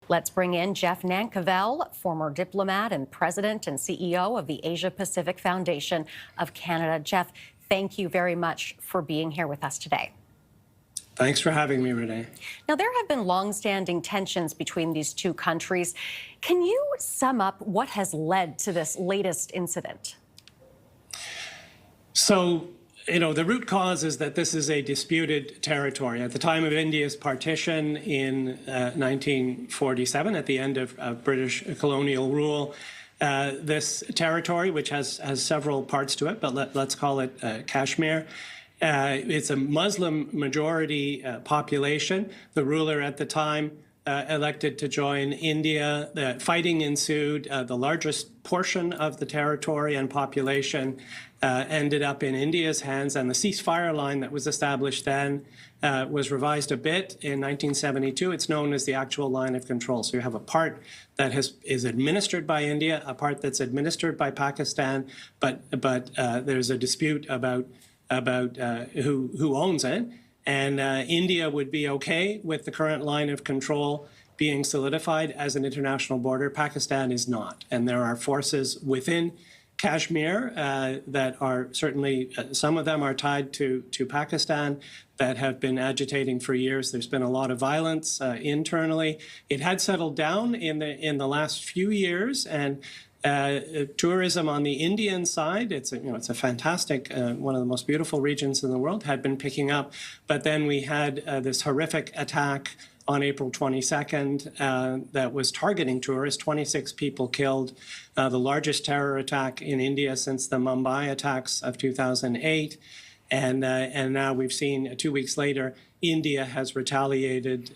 Let's bring in Jeff Nankivell, former diplomat and president and CEO of the Asia Pacific Foundation of Canada. Jeff, thank you very much for being here with us today. Thanks for having me, Renee. Now, there have been longstanding tensions between these two countries. Can you sum up what has led to this latest incident? So, the root cause is that this is a disputed territory. At the time of India's partition in 1947, at the end of British colonial rule, this territory, which has several parts to it, but let's call it Kashmir, it's a Muslim majority population. The ruler at the time elected to join India. The fighting ensued. The largest portion of the territory and population ended up in India's hands, and the ceasefire line that was established then was revised a bit in 1972. It's known as the actual line of control. So you have a part that is administered by India, a part that's administered by Pakistan, but there's a dispute about who owns it. And India would be okay with the current line of control being solidified as an international border. Pakistan is not. And there are forces within Kashmir that are certainly, some of them are tied to Pakistan, that have been agitating for years. There's been a lot of violence internally. It had settled down in the last few years, and tourism on the Indian side, it's a fantastic, one of the most beautiful regions in the world, had been picking up. But then we had this horrific attack on April 22nd that was targeting tourists, 26 people killed, the largest terror attack in India since the Mumbai attacks of 2008. And now we've seen 2 weeks later, India has retaliated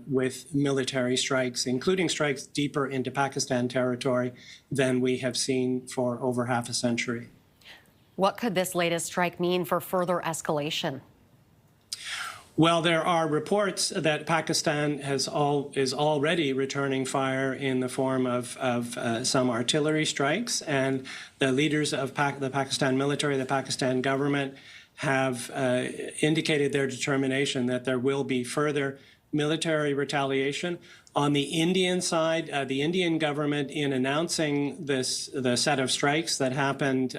with military strikes, including strikes deeper into Pakistan territory than we have seen for over half a century. What could this latest strike mean for further escalation? Well, there are reports that Pakistan is already returning fire in the form of some artillery strikes, and the leaders of the Pakistan military, the Pakistan government, have indicated their determination that there will be further military retaliation. On the Indian side, the Indian government, in announcing the set of strikes that happened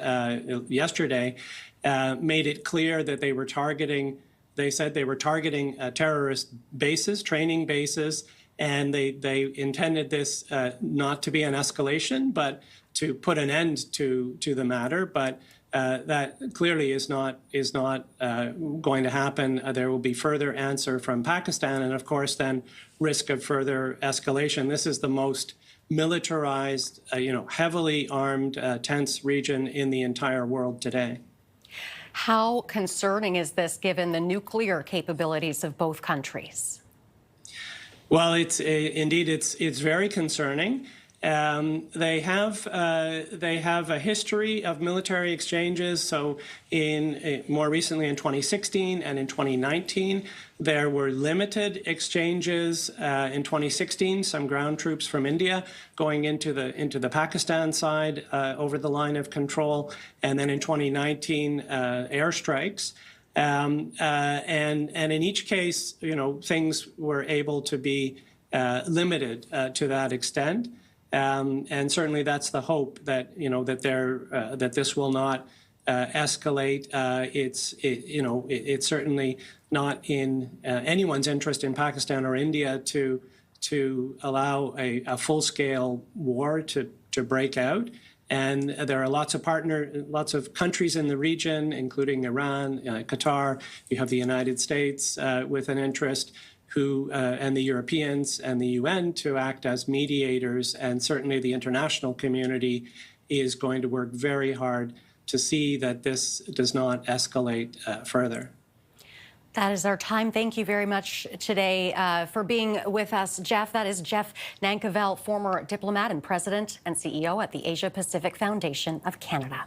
yesterday, made it clear that they were targeting, they said they were targeting terrorist bases, training bases, and they intended this not to be an escalation, but to put an end to the matter. But that clearly is not going to happen. There will be further answer from Pakistan, and of course then risk of further escalation. This is the most militarized, heavily armed, tense region in the entire world today. How concerning is this given the nuclear capabilities of both countries? Well, indeed it's very concerning. They have a history of military exchanges. So more recently in 2016 and in 2019, there were limited exchanges. In 2016, some ground troops from India going into the Pakistan side over the line of control, and then in 2019, airstrikes. And in each case, things were able to be limited to that extent. And certainly that's the hope that that this will not escalate. It's certainly not in anyone's interest in Pakistan or India to allow a full-scale war to break out. And there are lots of countries in the region, including Iran, Qatar. You have the United States with an interest, and the Europeans and the UN to act as mediators, and certainly the international community is going to work very hard to see that this does not escalate further. That is our time. Thank you very much today for being with us, Jeff. That is Jeff Nankivell, former diplomat and president and CEO at the Asia Pacific Foundation of Canada.